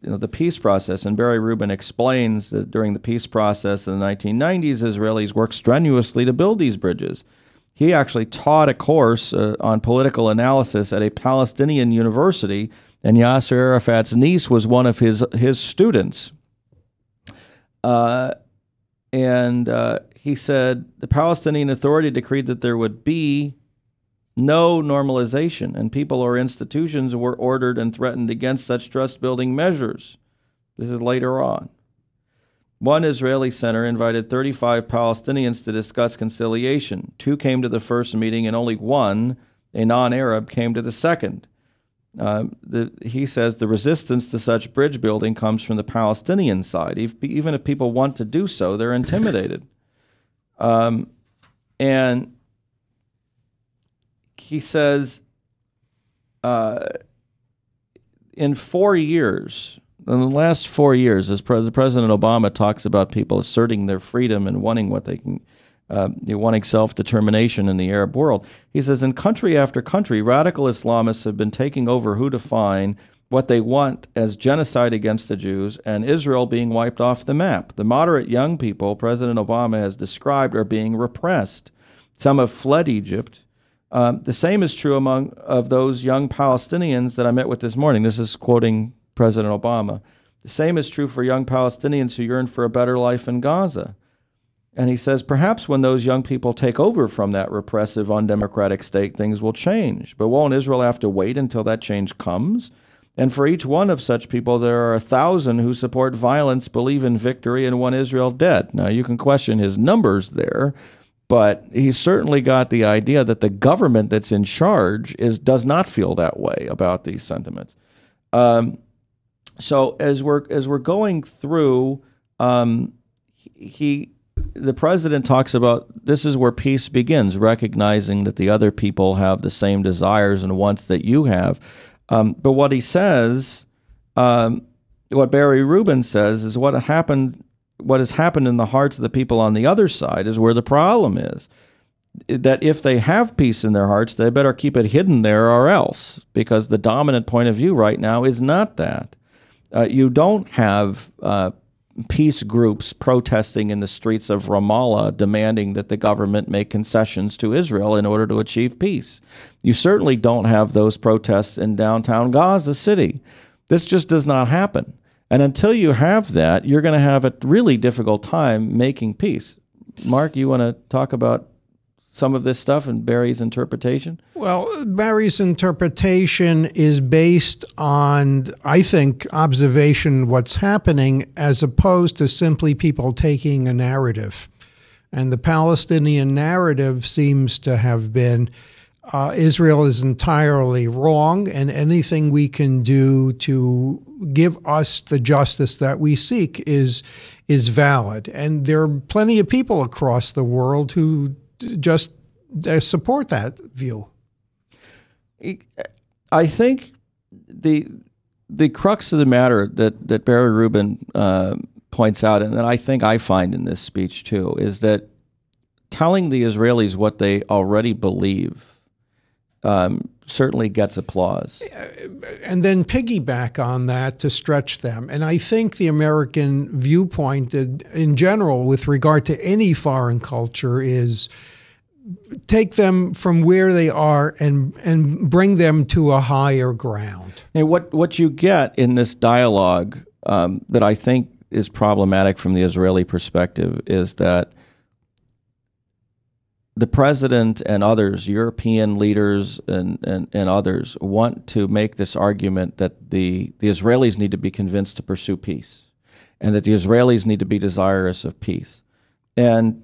the peace process, and Barry Rubin explains that during the peace process in the 1990s, Israelis worked strenuously to build these bridges. He actually taught a course on political analysis at a Palestinian university, and Yasser Arafat's niece was one of his students. He said the Palestinian Authority decreed that there would be no normalization, and people or institutions were ordered and threatened against such trust-building measures. This is later on. One Israeli center invited 35 Palestinians to discuss conciliation. 2 came to the first meeting, and only 1, a non-Arab, came to the second. He says the resistance to such bridge building comes from the Palestinian side. Even if people want to do so, they're intimidated. And he says in 4 years, in the last 4 years, as President Obama talks about people asserting their freedom and wanting what they can, wanting self-determination in the Arab world, he says in country after country, radical Islamists have been taking over who define what they want as genocide against the Jews, and Israel being wiped off the map. The moderate young people President Obama has described are being repressed. Some have fled Egypt. The same is true of those young Palestinians that I met with this morning. This is quoting President Obama. The same is true for young Palestinians who yearn for a better life in Gaza. And he says, perhaps when those young people take over from that repressive, undemocratic state, things will change. But won't Israel have to wait until that change comes? And for each one of such people, there are 1,000 who support violence, believe in victory, and want Israel dead. Now, you can question his numbers there, but he's certainly got the idea that the government that's in charge does not feel that way about these sentiments. So as we're going through, the president talks about this is where peace begins, recognizing that the other people have the same desires and wants that you have. But what he says, what Barry Rubin says, is what has happened in the hearts of the people on the other side is where the problem is. That if they have peace in their hearts, they better keep it hidden there or else, because the dominant point of view right now is not that. You don't have peace groups protesting in the streets of Ramallah demanding that the government make concessions to Israel in order to achieve peace. You certainly don't have those protests in downtown Gaza City. This just does not happen. And until you have that, you're going to have a really difficult time making peace. Mark, you want to talk about some of this stuff and Barry's interpretation? Well, Barry's interpretation is based on, I think, observation, what's happening, as opposed to simply people taking a narrative. And the Palestinian narrative seems to have been Israel is entirely wrong, and anything we can do to give us the justice that we seek is valid. And there are plenty of people across the world who just support that view. I think the crux of the matter that Barry Rubin points out, and that I think I find in this speech too, is that telling the Israelis what they already believe certainly gets applause. And then piggyback on that to stretch them. And I think the American viewpoint in general with regard to any foreign culture is take them from where they are and bring them to a higher ground. And what you get in this dialogue that I think is problematic from the Israeli perspective is that the president and others, European leaders and others, want to make this argument that the Israelis need to be convinced to pursue peace, and that the Israelis need to be desirous of peace. And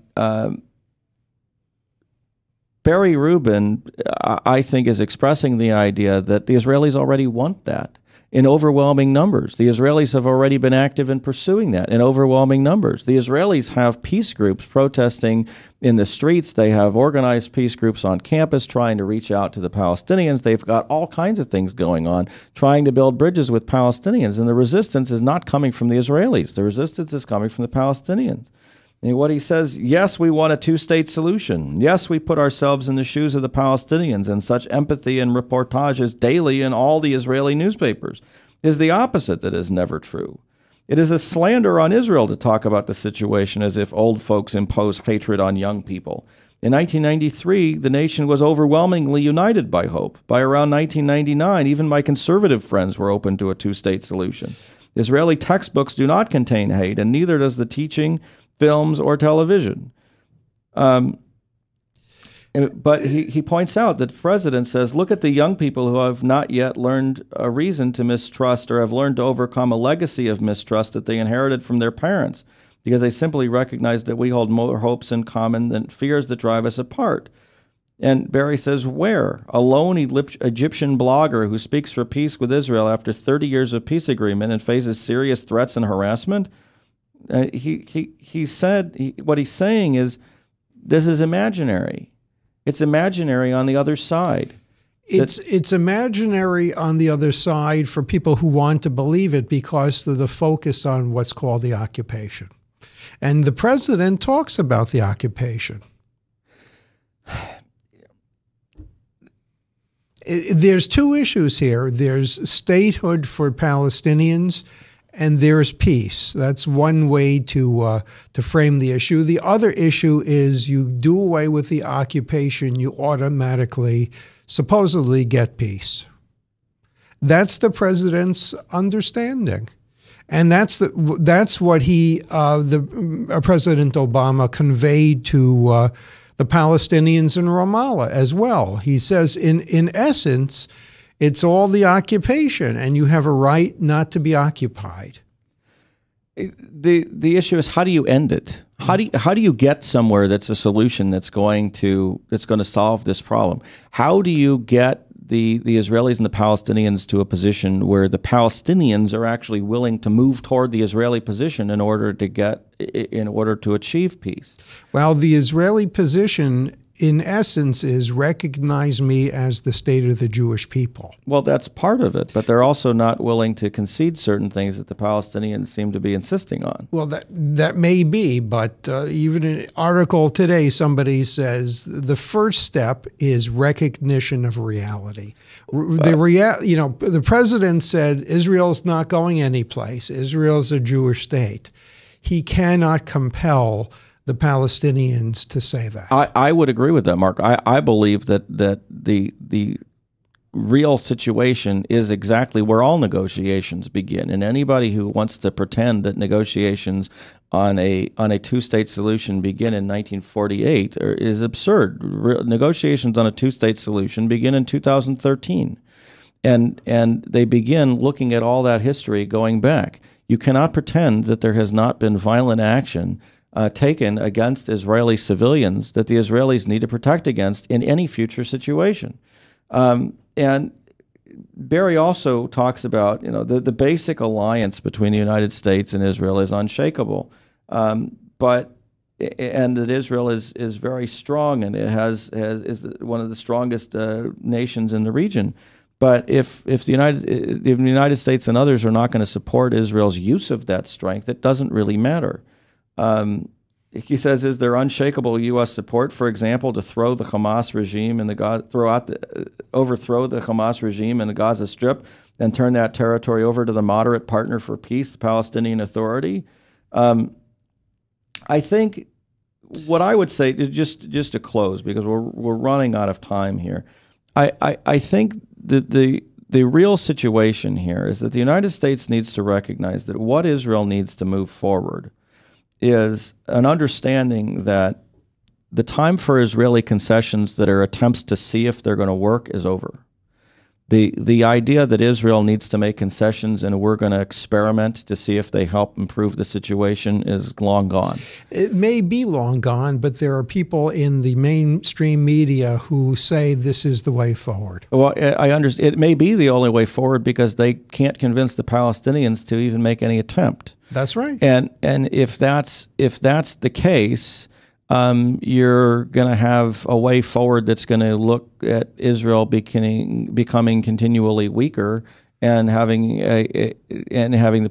Barry Rubin, I think, is expressing the idea that the Israelis already want that in overwhelming numbers. The Israelis have already been active in pursuing that in overwhelming numbers. The Israelis have peace groups protesting in the streets. They have organized peace groups on campus trying to reach out to the Palestinians. They've got all kinds of things going on, trying to build bridges with Palestinians. And the resistance is not coming from the Israelis. The resistance is coming from the Palestinians. And what he says, yes, we want a two-state solution. Yes, we put ourselves in the shoes of the Palestinians, and such empathy and reportages daily in all the Israeli newspapers is the opposite that is never true. It is a slander on Israel to talk about the situation as if old folks impose hatred on young people. In 1993, the nation was overwhelmingly united by hope. By around 1999, even my conservative friends were open to a two-state solution. Israeli textbooks do not contain hate, and neither does the teaching, films, or television. But he points out that the president says, look at the young people who have not yet learned a reason to mistrust or have learned to overcome a legacy of mistrust that they inherited from their parents, because they simply recognize that we hold more hopes in common than fears that drive us apart. And Barry says, where? A lone Egyptian blogger who speaks for peace with Israel after 30 years of peace agreement and faces serious threats and harassment? He said, what he's saying is, this is imaginary. It's imaginary on the other side. It's imaginary on the other side for people who want to believe it because of the focus on what's called the occupation. And the president talks about the occupation. There's two issues here. There's statehood for Palestinians, and there's peace. That's one way to frame the issue. The other issue is you do away with the occupation, you automatically, supposedly, get peace. That's the president's understanding. And that's what President Obama conveyed to the Palestinians in Ramallah as well. He says, in essence, it's all the occupation, and you have a right not to be occupied. The issue is, how do you end it? How do you get somewhere that's a solution that's going to solve this problem? How do you get the Israelis and the Palestinians to a position where the Palestinians are actually willing to move toward the Israeli position in order to achieve peace? Well, the Israeli position, in essence, is recognize me as the state of the Jewish people. Well, that's part of it, but they're also not willing to concede certain things that the Palestinians seem to be insisting on. Well, that may be, but even in an article today, somebody says the first step is recognition of reality. The president said Israel's not going anyplace. Israel's a Jewish state. He cannot compel the Palestinians to say that. I would agree with that, Mark. I believe that the real situation is exactly where all negotiations begin. And anybody who wants to pretend that negotiations on a two-state solution begin in 1948 is absurd. Negotiations on a two-state solution begin in 2013. And they begin looking at all that history going back. You cannot pretend that there has not been violent action taken against Israeli civilians that the Israelis need to protect against in any future situation. And Barry also talks about, the basic alliance between the United States and Israel is unshakable, and that Israel is very strong, and it is one of the strongest nations in the region. But if the United States and others are not going to support Israel's use of that strength, it doesn't really matter. He says, is there unshakable U.S. support, for example, to throw the Hamas regime in overthrow the Hamas regime in the Gaza Strip and turn that territory over to the moderate partner for peace, the Palestinian Authority? I think what I would say, just to close, because we're running out of time here, I think that the real situation here is that the United States needs to recognize that what Israel needs to move forward is an understanding that the time for Israeli concessions that are attempts to see if they're going to work is over. The idea that Israel needs to make concessions and we're going to experiment to see if they help improve the situation is long gone. It may be long gone, but there are people in the mainstream media who say this is the way forward. Well, I understand. It may be the only way forward because they can't convince the Palestinians to even make any attempt. That's right. And if that's the case, you're going to have a way forward that's going to look at Israel becoming continually weaker and having the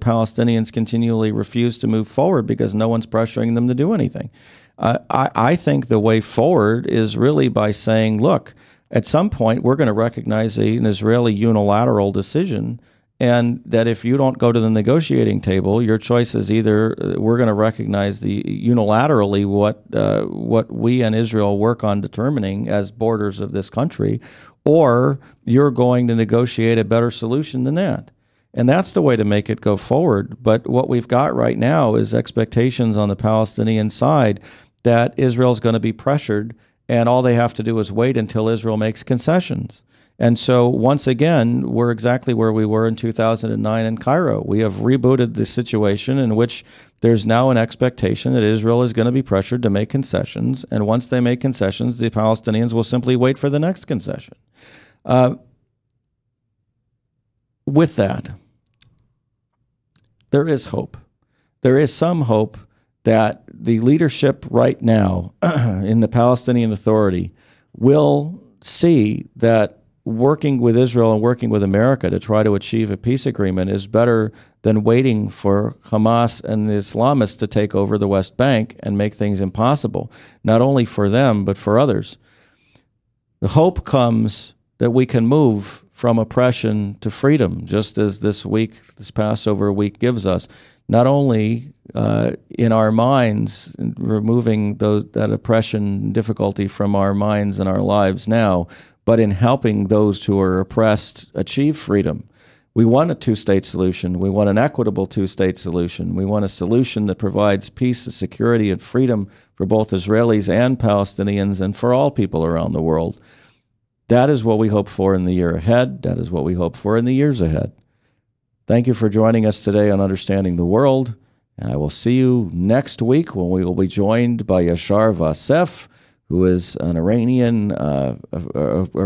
Palestinians continually refuse to move forward because no one's pressuring them to do anything. I think the way forward is really by saying, look, at some point we're going to recognize an Israeli unilateral decision, and that if you don't go to the negotiating table, your choice is either we're going to recognize unilaterally what we and Israel work on determining as borders of this country, or you're going to negotiate a better solution than that. And that's the way to make it go forward. But what we've got right now is expectations on the Palestinian side that Israel's going to be pressured, and all they have to do is wait until Israel makes concessions. And so, once again, we're exactly where we were in 2009 in Cairo. We have rebooted the situation in which there's now an expectation that Israel is going to be pressured to make concessions. And once they make concessions, the Palestinians will simply wait for the next concession. With that, there is hope. There is some hope that the leadership right now in the Palestinian Authority will see that working with Israel and working with America to try to achieve a peace agreement is better than waiting for Hamas and the Islamists to take over the West Bank and make things impossible, not only for them, but for others. The hope comes that we can move from oppression to freedom, just as this Passover week gives us, not only in our minds, removing that oppression and difficulty from our minds and our lives now, but in helping those who are oppressed achieve freedom. We want a two-state solution. We want an equitable two-state solution. We want a solution that provides peace, security, and freedom for both Israelis and Palestinians and for all people around the world. That is what we hope for in the year ahead. That is what we hope for in the years ahead. Thank you for joining us today on Understanding the World, and I will see you next week when we will be joined by Yashar Vassef, who is an Iranian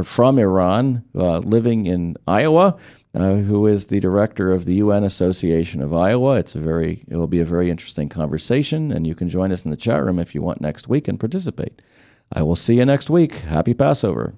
from Iran living in Iowa, who is the director of the UN Association of Iowa. It will be a very interesting conversation, and you can join us in the chat room if you want next week and participate. I will see you next week. Happy Passover.